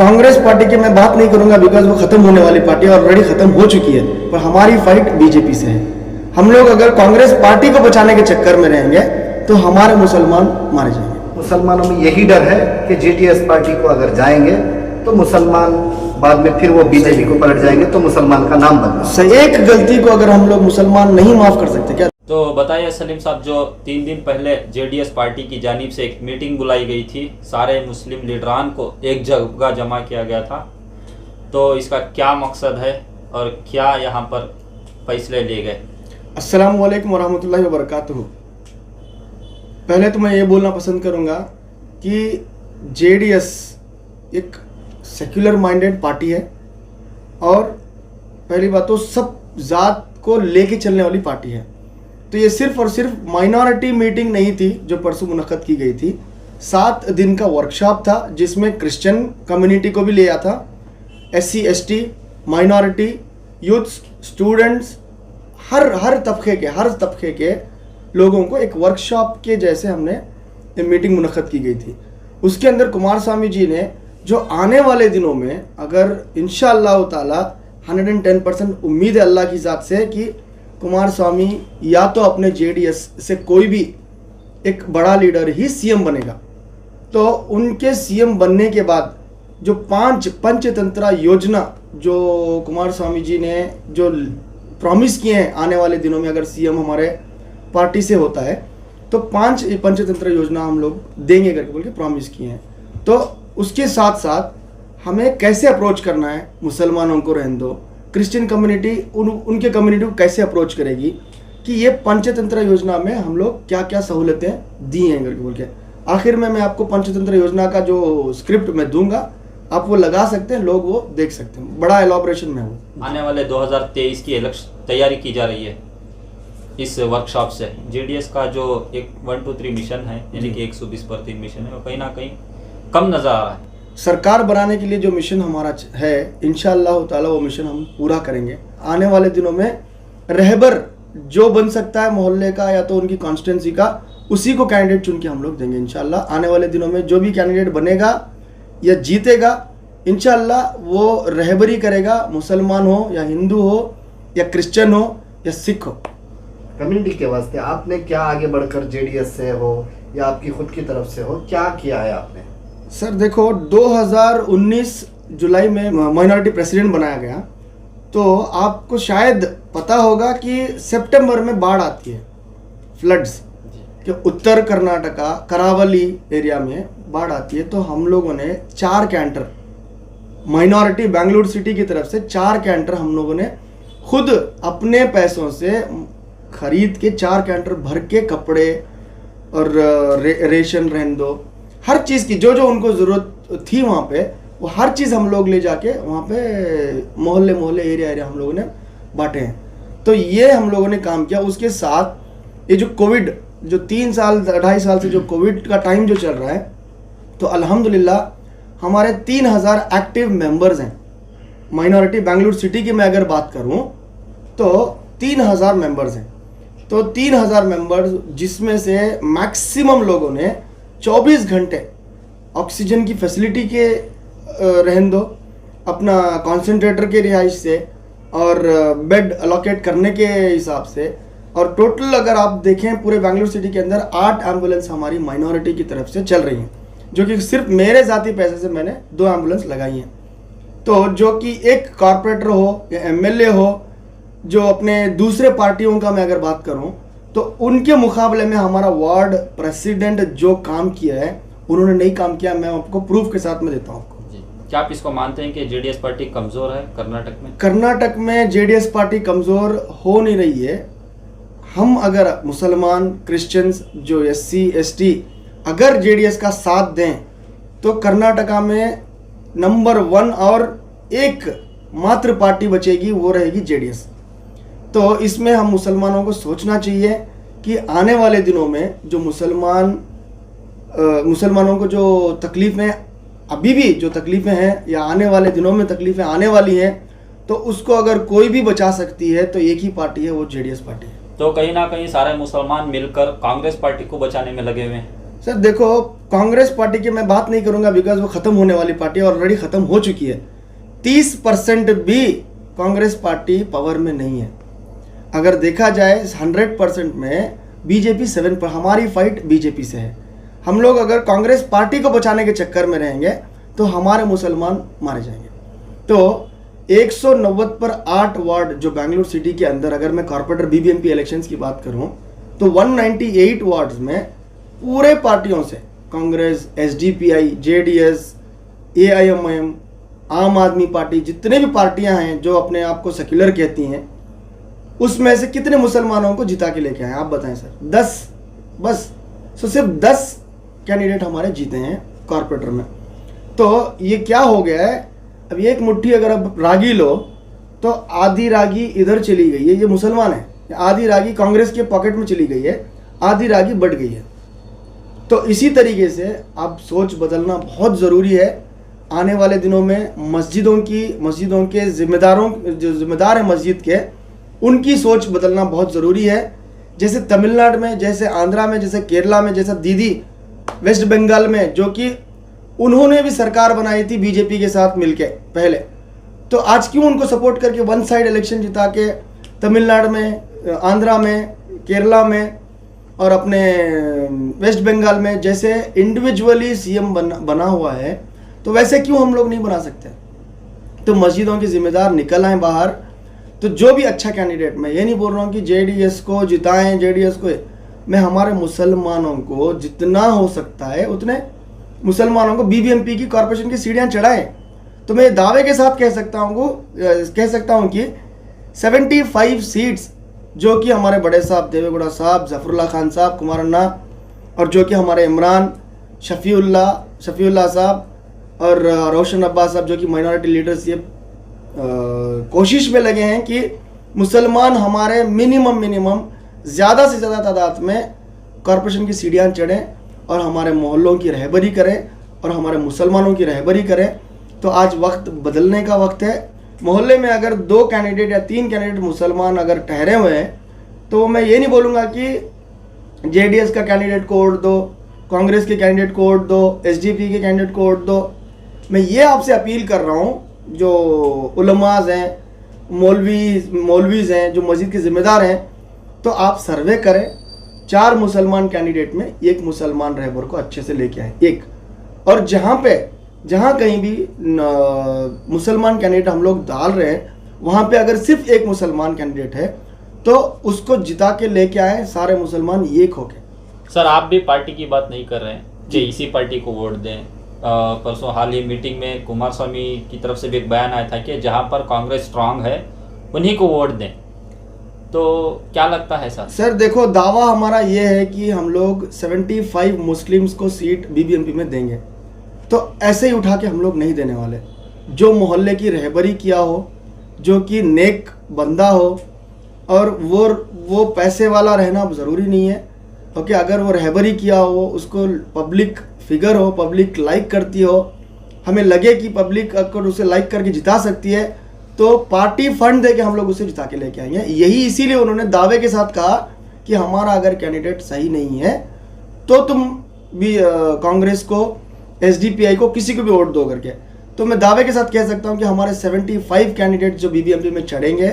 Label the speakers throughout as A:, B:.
A: Congress party की मैं बात नहीं करूंगा बिकॉज वो खत्म होने वाली पार्टी ऑलरेडी खत्म हो चुकी है, पर हमारी फाइट बीजेपी से है। हम लोग अगर कांग्रेस पार्टी को बचाने के चक्कर में रहेंगे तो हमारे मुसलमान मारे जाएंगे।
B: मुसलमानों में यही डर है कि जेडीएस पार्टी को अगर जाएंगे तो मुसलमान बाद में फिर वो बीजेपी को पलट जाएंगे तो मुसलमान का नाम बदला।
A: एक गलती को अगर हम लोग मुसलमान नहीं माफ कर सकते क्या?
C: तो बताइए सलीम साहब, जो 3 दिन पहले जेडीएस पार्टी की जानिब से एक मीटिंग बुलाई गई थी, सारे मुस्लिम लीडरान को एक जगह जमा किया गया था, तो इसका क्या मकसद है और क्या यहाँ पर फैसले लिए गए?
A: अस्सलाम वालेकुम वरहमतुल्लाहि वबरकातुहू। पहले तो मैं ये बोलना पसंद करूँगा कि जेडीएस एक सेक्युलर माइंडेड पार्टी है और पहली बात तो सब ज़ात को लेके चलने वाली पार्टी है। तो ये सिर्फ और सिर्फ माइनॉरिटी मीटिंग नहीं थी जो परसों मुनक़्क़द की गई थी। 7 दिन का वर्कशॉप था जिसमें क्रिश्चियन कम्युनिटी को भी लिया था, SC ST, minority, youth, students, हर तबके के लोगों को एक वर्कशॉप के जैसे हमने ये मीटिंग मुनक़्क़द की गई थी। उसके अंदर कुमारस्वामी जी ने जो आने वाले दिनों में अगर इंशाअल्लाह ताला 110% उम्मीद है अल्लाह की ज़ात से कि कुमारस्वामी या तो अपने जेडीएस से कोई भी एक बड़ा लीडर ही सीएम बनेगा, तो उनके सीएम बनने के बाद जो 5 पंचतंत्रा योजना जो कुमारस्वामी जी ने जो प्रॉमिस किए हैं आने वाले दिनों में अगर सीएम हमारे पार्टी से होता है तो 5 पंचतंत्र योजना हम लोग देंगे करके बोल के प्रॉमिस किए हैं। तो उसके साथ साथ हमें कैसे अप्रोच करना है, मुसलमानों को रहने दो, क्रिश्चियन कम्युनिटी उनके कम्युनिटी को कैसे अप्रोच करेगी कि ये पंचतंत्र योजना में हम लोग क्या क्या सहूलतें दी हैं करके बोल के। आखिर में मैं आपको पंचतंत्र योजना का जो स्क्रिप्ट मैं दूंगा आप वो लगा सकते हैं, लोग वो देख सकते हैं, बड़ा एलॉबरेशन में वो।
C: आने वाले 2023 की इलेक्शन तैयारी की जा रही है इस वर्कशॉप से। जेडीएस का जो एक 1 2 3 मिशन है, यानी कि 120% मिशन है, वो कहीं ना कहीं कम नजर आ रहा है।
A: सरकार बनाने के लिए जो मिशन हमारा है इंशाअल्लाह ताला वो मिशन हम पूरा करेंगे। आने वाले दिनों में रहबर जो बन सकता है मोहल्ले का या तो उनकी कॉन्स्टिट्यूंसी का, उसी को कैंडिडेट चुन के हम लोग देंगे इंशाअल्लाह। आने वाले दिनों में जो भी कैंडिडेट बनेगा या जीतेगा इंशाअल्लाह वो रहबरी करेगा, मुसलमान हो या हिंदू हो या क्रिश्चियन हो या सिख हो।
B: कम्युनिटी के वास्ते आपने क्या आगे बढ़कर जेडीएस से हो या आपकी खुद की तरफ से हो क्या किया है आपने?
A: सर देखो 2019 जुलाई में माइनॉरिटी प्रेसिडेंट बनाया गया, तो आपको शायद पता होगा कि सितंबर में बाढ़ आती है, फ्लड्स कि उत्तर कर्नाटका करावली एरिया में बाढ़ आती है। तो हम लोगों ने 4 कैंटर माइनॉरिटी बेंगलुरु सिटी की तरफ से 4 कैंटर हम लोगों ने खुद अपने पैसों से खरीद के 4 कैंटर भर के कपड़े और रेशन रहने दो, हर चीज़ की जो जो उनको ज़रूरत थी वहाँ पे वो हर चीज़ हम लोग ले जाके वहाँ पे मोहल्ले एरिया हम लोगों ने बांटे हैं। तो ये हम लोगों ने काम किया। उसके साथ ये जो कोविड जो 3 साल 2.5 साल से जो कोविड का टाइम जो चल रहा है, तो अल्हम्दुलिल्लाह हमारे 3000 एक्टिव मेंबर्स हैं। माइनॉरिटी बेंगलुरु सिटी की मैं अगर बात करूँ तो 3000 मेंबर्स हैं। तो 3000 मेंबर्स जिसमें से मैक्सिमम लोगों ने 24 घंटे ऑक्सीजन की फैसिलिटी के रहने दो, अपना कॉन्सेंट्रेटर के रिहाइश से और बेड अलोकेट करने के हिसाब से, और टोटल अगर आप देखें पूरे बेंगलुरु सिटी के अंदर 8 एम्बुलेंस हमारी माइनॉरिटी की तरफ से चल रही हैं, जो कि सिर्फ मेरे ज़ाती पैसे से मैंने 2 एम्बुलेंस लगाई हैं। तो जो कि एक कॉरपोरेटर हो या MLA हो जो अपने दूसरे पार्टियों का मैं अगर बात करूं तो उनके मुकाबले में हमारा वार्ड प्रेसिडेंट जो काम किया है उन्होंने नहीं काम किया। मैं आपको प्रूफ के साथ में देता हूँ आपको।
C: जी, क्या आप इसको मानते हैं कि जेडीएस पार्टी कमज़ोर है कर्नाटक में?
A: कर्नाटक में जेडीएस पार्टी कमज़ोर हो नहीं रही है। हम अगर मुसलमान क्रिश्चियंस जो SC ST अगर जेडीएस का साथ दें तो कर्नाटका में नंबर 1 और एक मात्र पार्टी बचेगी, वो रहेगी जेडीएस। तो इसमें हम मुसलमानों को सोचना चाहिए कि आने वाले दिनों में जो मुसलमानों को जो तकलीफ़ें अभी भी जो तकलीफ़ें हैं या आने वाले दिनों में तकलीफ़ें आने वाली हैं, तो उसको अगर कोई भी बचा सकती है तो एक ही पार्टी है, वो जेडीएस पार्टी है।
C: तो कहीं ना कहीं सारे मुसलमान मिलकर कांग्रेस पार्टी को बचाने में लगे हुए हैं।
A: सर देखो, कांग्रेस पार्टी की मैं बात नहीं करूंगा बिकॉज वो खत्म होने वाली पार्टी ऑलरेडी खत्म हो चुकी है। 30% भी कांग्रेस पार्टी पावर में नहीं है। अगर देखा जाए 100% में बीजेपी 7 पर, हमारी फाइट बीजेपी से है। हम लोग अगर कांग्रेस पार्टी को बचाने के चक्कर में रहेंगे तो हमारे मुसलमान मारे जाएंगे। तो 190 पर 8 वार्ड जो बेंगलुरु सिटी के अंदर, अगर मैं कॉर्पोरेटर बीबीएमपी इलेक्शंस की बात करूं तो 198 वार्ड्स में पूरे पार्टियों से, कांग्रेस, एसडीपीआई, जेडीएस, एआईएमआईएम, आम आदमी पार्टी, जितने भी पार्टियां हैं जो अपने आप को सेक्युलर कहती हैं, उसमें से कितने मुसलमानों को जिता के लेके आए आप बताएं सर? 10 बस। तो सिर्फ 10 कैंडिडेट हमारे जीते हैं कॉर्पोरेटर में। तो ये क्या हो गया है, अब एक मुट्ठी अगर अब रागी लो तो आधी रागी इधर चली गई है, ये मुसलमान है, आधी रागी कांग्रेस के पॉकेट में चली गई है, आधी रागी बढ़ गई है। तो इसी तरीके से अब सोच बदलना बहुत ज़रूरी है। आने वाले दिनों में मस्जिदों के जिम्मेदारों, जो जिम्मेदार हैं मस्जिद के, उनकी सोच बदलना बहुत ज़रूरी है। जैसे तमिलनाडु में, जैसे आंध्रा में, जैसे केरला में, जैसा दीदी वेस्ट बंगाल में, जो कि उन्होंने भी सरकार बनाई थी बीजेपी के साथ मिलके पहले, तो आज क्यों उनको सपोर्ट करके वन साइड इलेक्शन जिता के तमिलनाडु में, आंध्रा में, केरला में और अपने वेस्ट बंगाल में जैसे इंडिविजुअली सीएम बना हुआ है, तो वैसे क्यों हम लोग नहीं बना सकते? तो मस्जिदों के जिम्मेदार निकल आए बाहर। तो जो भी अच्छा कैंडिडेट, मैं ये नहीं बोल रहा हूँ कि जेडीएस को जिताएं, जेडीएस को, मैं हमारे मुसलमानों को जितना हो सकता है उतने मुसलमानों को बीबीएमपी की कॉर्पोरेशन की सीढ़ियाँ चढ़ाएं। तो मैं दावे के साथ कह सकता हूँ कि 75 सीट्स जो कि हमारे बड़े साहब देवेगौड़ा साहब, जफरुल्लाह खान साहब, कुमार अन्ना, और जो कि हमारे इमरान, शफीउल्लाह साहब और रोशन अब्बास साहब, जो कि माइनॉरिटी लीडर्स, ये कोशिश में लगे हैं कि मुसलमान हमारे मिनिमम ज़्यादा से ज़्यादा तादाद में कॉर्पोरेशन की सीढ़ियाँ चढ़ें और हमारे मोहल्लों की रहबरी करें और हमारे मुसलमानों की रहबरी करें। तो आज वक्त बदलने का वक्त है। मोहल्ले में अगर 2 कैंडिडेट या 3 कैंडिडेट मुसलमान अगर ठहरे हुए हैं तो मैं ये नहीं बोलूँगा कि जेडीएस का कैंडिडेट को वोट दो, कांग्रेस के कैंडिडेट को वोट दो, एसडीपी के कैंडिडेट को वोट दो। मैं ये आपसे अपील कर रहा हूँ, जो उलमाज हैं, मौलवीज़ हैं, जो मस्जिद के ज़िम्मेदार हैं, तो आप सर्वे करें, 4 मुसलमान कैंडिडेट में 1 मुसलमान रहबर को अच्छे से लेके आए, 1। और जहाँ कहीं भी मुसलमान कैंडिडेट हम लोग डाल रहे हैं, वहाँ पे अगर सिर्फ 1 मुसलमान कैंडिडेट है तो उसको जिता के लेके आए, सारे मुसलमान एक हो गए।
C: सर, आप भी पार्टी की बात नहीं कर रहे हैं कि इसी पार्टी को वोट दें। परसों हाल ही मीटिंग में कुमार स्वामी की तरफ से भी एक बयान आया था कि जहां पर कांग्रेस स्ट्रांग है उन्हीं को वोट दें। तो क्या लगता है सर?
A: सर देखो, दावा हमारा ये है कि हम लोग 75 मुस्लिम्स को सीट बीबीएमपी में देंगे। तो ऐसे ही उठा के हम लोग नहीं देने वाले। जो मोहल्ले की रहबरी किया हो, जो कि नेक बंदा हो, और वो पैसे वाला रहना ज़रूरी नहीं है। ओके, अगर वो रहबरी किया हो, उसको पब्लिक फिगर हो, पब्लिक लाइक करती हो, हमें लगे कि पब्लिक अगर उसे लाइक करके जिता सकती है, तो पार्टी फंड दे के हम लोग उसे जिता के लेके आएंगे। यही इसीलिए उन्होंने दावे के साथ कहा कि हमारा अगर कैंडिडेट सही नहीं है तो तुम भी कांग्रेस को, एसडीपीआई को, किसी को भी वोट दो करके। तो मैं दावे के साथ कह सकता हूं कि हमारे 75 कैंडिडेट जो बीबीएमपी में चढ़ेंगे,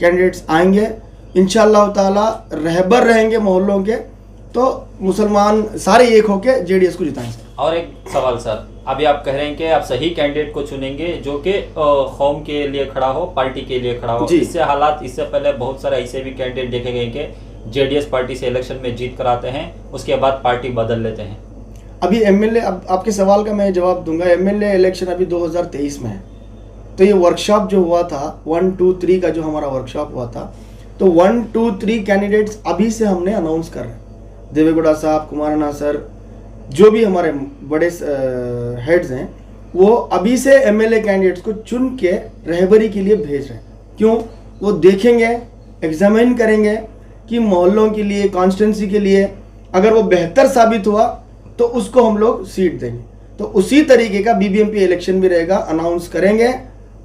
A: कैंडिडेट्स आएंगे, इंशाअल्लाह ताला रहबर रहेंगे मोहल्लों के, तो मुसलमान सारे एक होके जेडीएस को जिताएंगे।
C: और एक सवाल सर, अभी आप कह रहे हैं कि आप सही कैंडिडेट को चुनेंगे जो कि कौम के लिए खड़ा हो, पार्टी के लिए खड़ा हो। इससे हालात, इससे पहले बहुत सारे ऐसे भी कैंडिडेट देखे गए कि जेडीएस पार्टी से इलेक्शन में जीत कराते हैं, उसके बाद पार्टी बदल लेते हैं।
A: अभी एमएलए, अब आपके सवाल का मैं जवाब दूंगा। एमएलए इलेक्शन अभी 2023 में है। तो ये वर्कशॉप जो हुआ था 1, 2, 3 का जो हमारा वर्कशॉप हुआ था, तो 1, 2, 3 कैंडिडेट्स अभी से हमने अनाउंस कर रहे हैं। देवेगौड़ा साहब, कुमार अन्ना सर, जो भी हमारे बड़े हेड्स हैं, वो अभी से एमएलए कैंडिडेट्स को चुन के रहबरी के लिए भेज रहे हैं। क्यों? वो देखेंगे, एग्जामिन करेंगे कि मोहल्लों के लिए, कॉन्स्टिट्यूंसी के लिए अगर वो बेहतर साबित हुआ तो उसको हम लोग सीट देंगे। तो उसी तरीके का बीबीएमपी इलेक्शन भी रहेगा। अनाउंस करेंगे,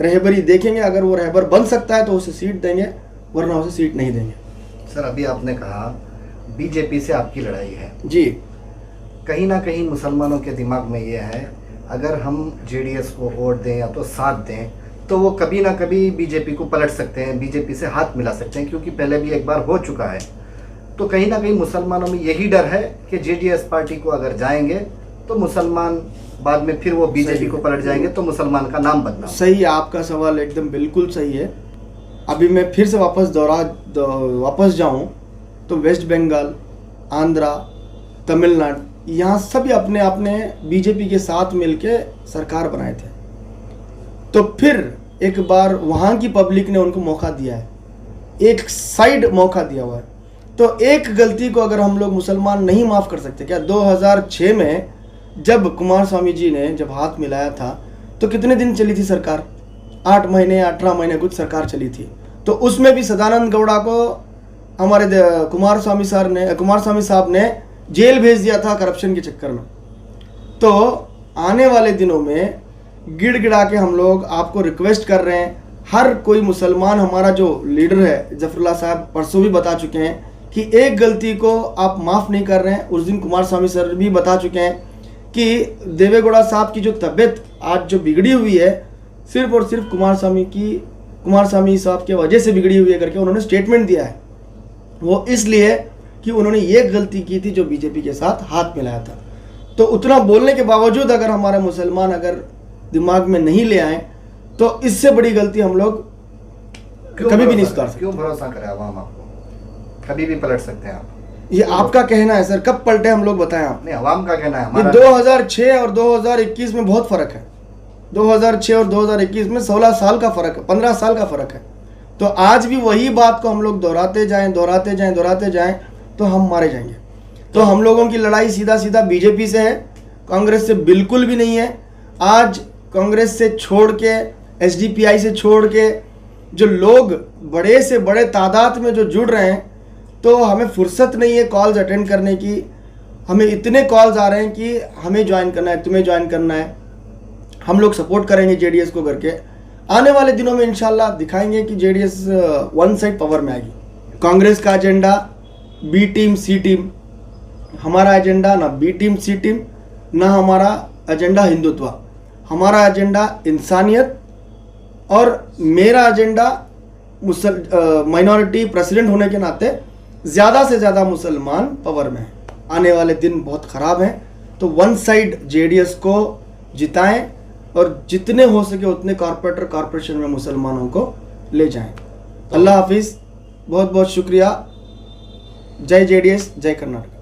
A: रहबरी देखेंगे, अगर वो रहबर बन सकता है तो उसे सीट देंगे, वरना उसे सीट नहीं देंगे।
B: सर, अभी आपने कहा बीजेपी से आपकी लड़ाई है
A: जी।
B: कहीं ना कहीं मुसलमानों के दिमाग में ये है, अगर हम जेडीएस को वोट दें या तो साथ दें तो वो कभी ना कभी बीजेपी को पलट सकते हैं, बीजेपी से हाथ मिला सकते हैं, क्योंकि पहले भी एक बार हो चुका है। तो कहीं ना कहीं मुसलमानों में यही डर है कि जेडीएस पार्टी को अगर जाएंगे तो मुसलमान बाद में फिर वो बीजेपी को पलट जाएंगे, तो मुसलमान का नाम बदनाम।
A: सही है, आपका सवाल एकदम बिल्कुल सही है। अभी मैं फिर से वापस जाऊं तो वेस्ट बंगाल, आंध्रा, तमिलनाडु, यहाँ सभी अपने अपने बीजेपी के साथ मिलके सरकार बनाए थे। तो फिर एक बार वहाँ की पब्लिक ने उनको मौका दिया है, एक साइड मौका दिया हुआ है। तो एक गलती को अगर हम लोग मुसलमान नहीं माफ़ कर सकते क्या? 2006 में जब कुमार स्वामी जी ने जब हाथ मिलाया था तो कितने दिन चली थी सरकार? 8 महीने 18 महीने कुछ सरकार चली थी। तो उसमें भी सदानंद गौड़ा को हमारे कुमार स्वामी साहब ने जेल भेज दिया था करप्शन के चक्कर में। तो आने वाले दिनों में गिड़गिड़ा के हम लोग आपको रिक्वेस्ट कर रहे हैं, हर कोई मुसलमान, हमारा जो लीडर है जफरुल्लाह साहब परसों भी बता चुके हैं कि एक गलती को आप माफ़ नहीं कर रहे हैं। उस दिन कुमार स्वामी सर भी बता चुके हैं कि देवेगौड़ा साहब की जो तबीयत आज जो बिगड़ी हुई है सिर्फ और सिर्फ कुमार स्वामी साहब की वजह से बिगड़ी हुई है करके उन्होंने स्टेटमेंट दिया है। वो इसलिए कि उन्होंने ये गलती की थी जो बीजेपी के साथ हाथ मिलाया था। तो उतना बोलने के बावजूद अगर हमारे मुसलमान अगर दिमाग में नहीं ले आए तो इससे बड़ी गलती हम लोग कभी भी नहीं सुधार सकते।
B: क्यों भरोसा करें आवाम आपको? कभी भी पलट सकते हैं आप।
A: ये आपका कहना है सर, कब पलटे हम लोग बताएं आप?
B: नहीं, आवाम का कहना है।
A: ये
B: हमारा
A: 2006 और 2021 में बहुत फर्क है। 2006 और 2021 में 16 साल का फर्क है, 15 साल का फर्क है। तो आज भी वही बात को हम लोग दोहराते जाएं तो हम मारे जाएंगे। तो हम लोगों की लड़ाई सीधा बीजेपी से है, कांग्रेस से बिल्कुल भी नहीं है। आज कांग्रेस से छोड़ के, एसडीपीआई से छोड़ के जो लोग बड़े से बड़े तादाद में जो जुड़ रहे हैं, तो हमें फुर्सत नहीं है कॉल्स अटेंड करने की। हमें इतने कॉल्स आ रहे हैं कि हमें ज्वाइन करना है, तुम्हें ज्वाइन करना है। हम लोग सपोर्ट करेंगे जेडीएस को करके। आने वाले दिनों में इंशाल्लाह दिखाएंगे कि जेडीएस वन साइड पावर में आएगी। कांग्रेस का एजेंडा बी टीम सी टीम, हमारा एजेंडा ना बी टीम सी टीम, ना हमारा एजेंडा हिंदुत्व। हमारा एजेंडा इंसानियत और मेरा एजेंडा माइनॉरिटी प्रेसिडेंट होने के नाते ज़्यादा से ज़्यादा मुसलमान पावर में है। आने वाले दिन बहुत ख़राब हैं, तो वन साइड जेडीएस को जिताएं और जितने हो सके उतने कॉरपोरेशन में मुसलमानों को ले जाएं। अल्लाह हाफिज़, बहुत बहुत शुक्रिया। जय जेडीएस, जय कर्नाटक।